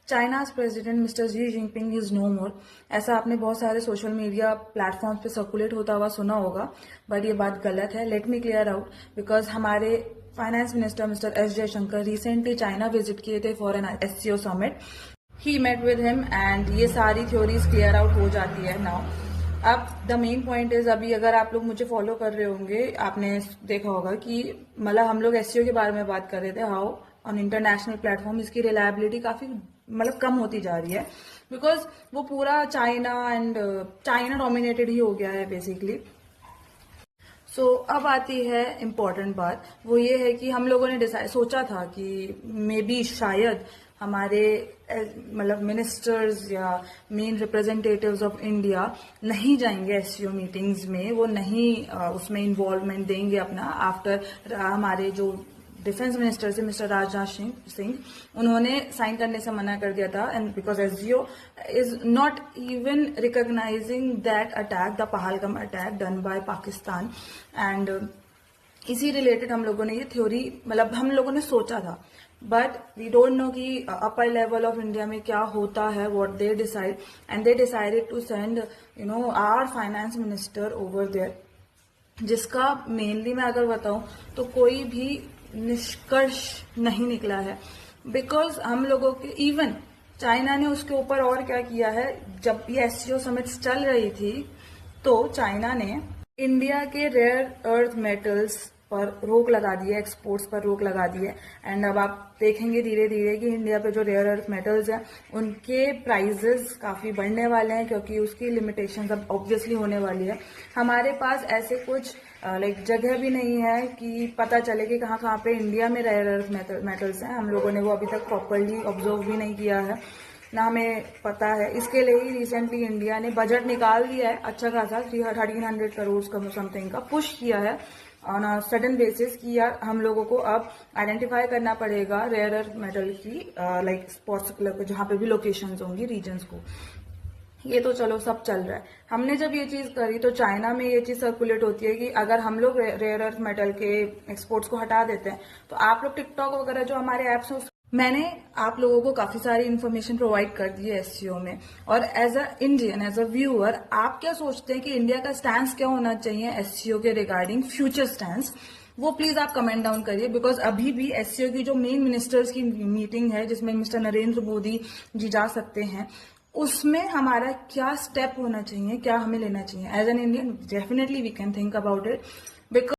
China's president mister Xi Jinping is no more. ऐसा आपने बहुत सारे सोशल मीडिया प्लेटफॉर्म पे सर्कुलेट होता हुआ सुना होगा, बट ये बात गलत है। Let me clear out, because हमारे finance minister mister S Jaishankar recently China visit किए थे for an SCO summit. He met with him and ये सारी थ्योरीज क्लियर आउट हो जाती है नाउ। अब द मेन पॉइंट इज, अभी अगर आप लोग मुझे फॉलो कर रहे होंगे, आपने देखा होगा कि मतलब हम लोग एससीओ के बारे में बात कर रहे थे, हाउ ऑन इंटरनेशनल प्लेटफॉर्म इसकी रिलायबिलिटी काफी मतलब कम होती जा रही है, बिकॉज वो पूरा चाइना डोमिनेटेड ही हो गया है बेसिकली। सो अब आती है इम्पोर्टेंट बात, वो ये है कि हम लोगों ने सोचा था कि मे बी शायद हमारे मतलब मिनिस्टर्स या मेन रिप्रेजेंटेटिव्स ऑफ इंडिया नहीं जाएंगे एससीओ मीटिंग्स में, वो नहीं उसमें इन्वॉल्वमेंट देंगे अपना। आफ्टर हमारे जो डिफेंस मिनिस्टर से मिस्टर राजनाथ सिंह, उन्होंने साइन करने से मना कर दिया था, and because SCO is not even recognising that attack, the Pahalgam attack done by Pakistan. And इसी रिलेटेड हम लोगों ने ये थ्योरी मतलब हम लोगों ने सोचा था, बट वी डोंट नो कि अपर लेवल ऑफ इंडिया में क्या होता है, what they decide, and they decided to send our finance minister over there, जिसका मेनली मैं अगर बताऊं तो कोई भी निष्कर्ष नहीं निकला है। बिकॉज हम लोगों के इवन चाइना ने उसके ऊपर और क्या किया है, जब ये एससीओ समिट्स चल रही थी तो चाइना ने इंडिया के रेयर अर्थ मेटल्स पर रोक लगा दी है, एक्सपोर्ट्स पर रोक लगा दी है। एंड अब आप देखेंगे धीरे धीरे कि इंडिया पे जो रेयर अर्थ मेटल्स हैं उनके प्राइजेस काफी बढ़ने वाले हैं, क्योंकि उसकी लिमिटेशंस अब ऑब्वियसली होने वाली है। हमारे पास ऐसे कुछ जगह भी नहीं है कि पता चले कि कहाँ कहाँ पे इंडिया में रेयर अर्थ मेटल्स हैं। हम लोगों ने वो अभी तक प्रॉपरली ऑब्जर्व भी नहीं किया है, ना हमें पता है। इसके लिए ही रिसेंटली इंडिया ने बजट निकाल दिया है अच्छा खासा, 1300 करोड़ का समथिंग का पुश किया है ऑन अ सडन बेसिस कि यार हम लोगों को अब आइडेंटिफाई करना पड़ेगा रेयर अर्थ मेटल की लाइक स्पॉट्स जहां पे भी लोकेशंस होंगी रीजन्स को। ये तो चलो सब चल रहा है। हमने जब ये चीज करी तो चाइना में ये चीज सर्कुलेट होती है कि अगर हम लोग रेयर अर्थ मेटल के एक्सपोर्ट्स को हटा देते हैं तो आप लोग टिकटॉक वगैरह जो हमारे एप्स हैं, मैंने आप लोगों को काफी सारी इन्फॉर्मेशन प्रोवाइड कर दी है एससीओ में। और as a Indian, as a viewer, आप क्या सोचते हैं कि इंडिया का स्टैंड क्या होना चाहिए एससीओ के रिगार्डिंग, फ्यूचर स्टैंड, वो प्लीज आप कमेंट डाउन करिए। बिकॉज अभी भी एससीओ की जो मेन मिनिस्टर्स की मीटिंग है जिसमें मिस्टर नरेंद्र मोदी जी जा सकते हैं, उसमें हमारा क्या स्टेप होना चाहिए, क्या हमें लेना चाहिए as an Indian. Definitely we can think about it, because